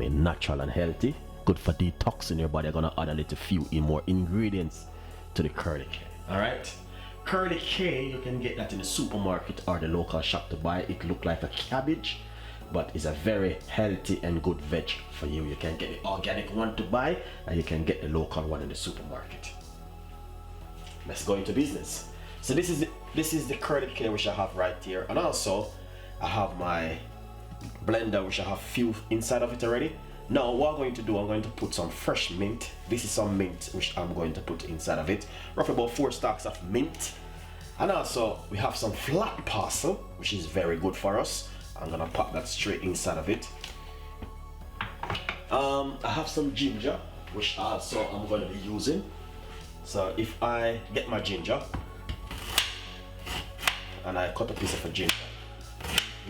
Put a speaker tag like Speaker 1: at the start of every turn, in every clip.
Speaker 1: mean natural and healthy, good for detoxing your body. I'm gonna add a little few more ingredients to the curly K. All right, curly K, you can get that in the supermarket or the local shop to buy. It look like a cabbage, but it's a very healthy and good veg for you. You can get the organic one to buy, and you can get the local one in the supermarket. Let's go into business. So this is the curly K which I have right here, and also I have my blender which I have few inside of it already. Now what I'm going to do, I'm going to put some fresh mint. This is some mint which I'm going to put inside of it, roughly about 4 stalks of mint. And also we have some flat parsley, which is very good for us. I'm gonna pop that straight inside of it. I have some ginger, which also I'm going to be using. So if I get my ginger and I cut a piece of a ginger,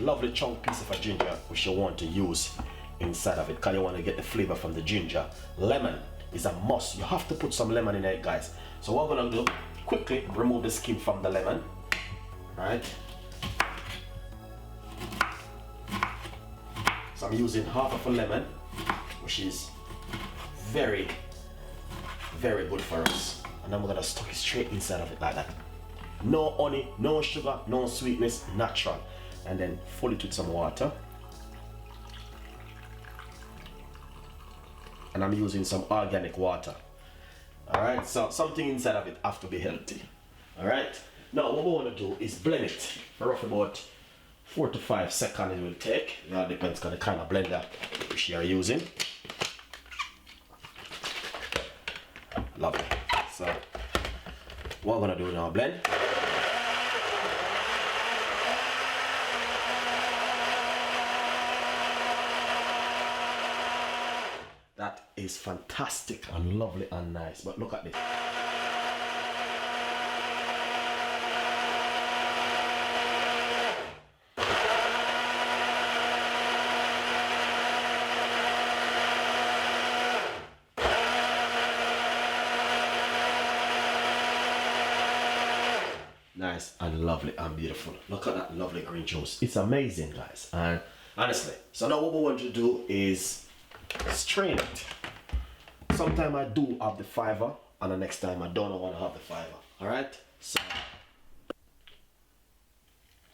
Speaker 1: lovely chunk piece of a ginger which you want to use inside of it, because you want to get the flavor from the ginger. Lemon is a must. You have to put some lemon in it, guys. So what I'm gonna do, quickly remove the skin from the lemon. Right, so I'm using half of a lemon, which is very good for us, and I'm gonna stuck it straight inside of it like that. No honey, no sugar, no sweetness, natural. And then fill it with some water. And I'm using some organic water. Alright, so something inside of it have to be healthy. Alright, now what we want to do is blend it for roughly about 4 to 5 seconds it will take. It all depends on the kind of blender which you are using. Lovely. So what I'm gonna do now, blend. That is fantastic and lovely and nice, but look at this. Nice and lovely and beautiful. Look at that lovely green juice. It's amazing, guys. And honestly, so now what we want to do is strain it. Sometimes I do have the fiber, and the next time I don't want to have the fiber. Alright? So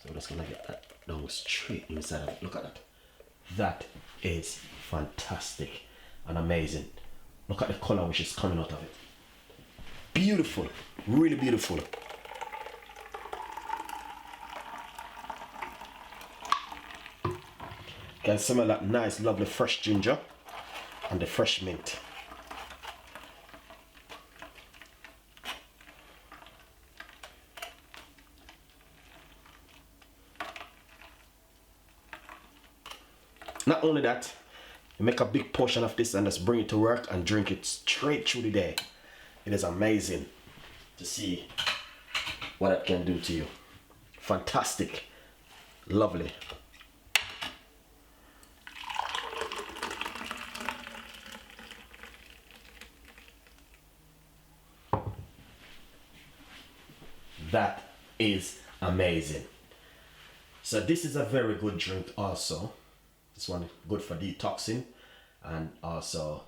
Speaker 1: we're just gonna get that down straight inside of it. Look at that. That is fantastic and amazing. Look at the color which is coming out of it. Beautiful, really beautiful. You can smell that nice, lovely fresh ginger and the fresh mint. Not only that, you make a big portion of this and just bring it to work and drink it straight through the day. It is amazing to see what it can do to you. Fantastic, lovely. That is amazing. So this is a very good drink also. This one good for detoxing, and also,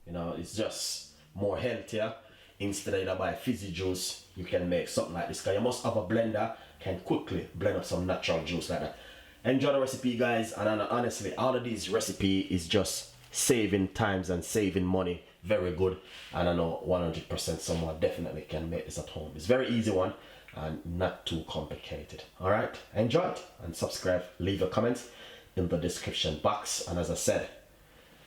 Speaker 1: you know, it's just more healthier. Instead of buy fizzy juice, you can make something like this, because you must have a blender, can quickly blend up some natural juice like that. Enjoy the recipe, guys, and honestly, all of these recipe is just saving times and saving money. Very good, and I know 100% someone definitely can make this at home. It's very easy one and not too complicated. All right, enjoy it and subscribe, leave a comment in the description box. And as I said,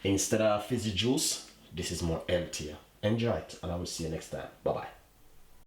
Speaker 1: instead of fizzy juice, this is more healthier. Enjoy it, and I will see you next time. Bye bye.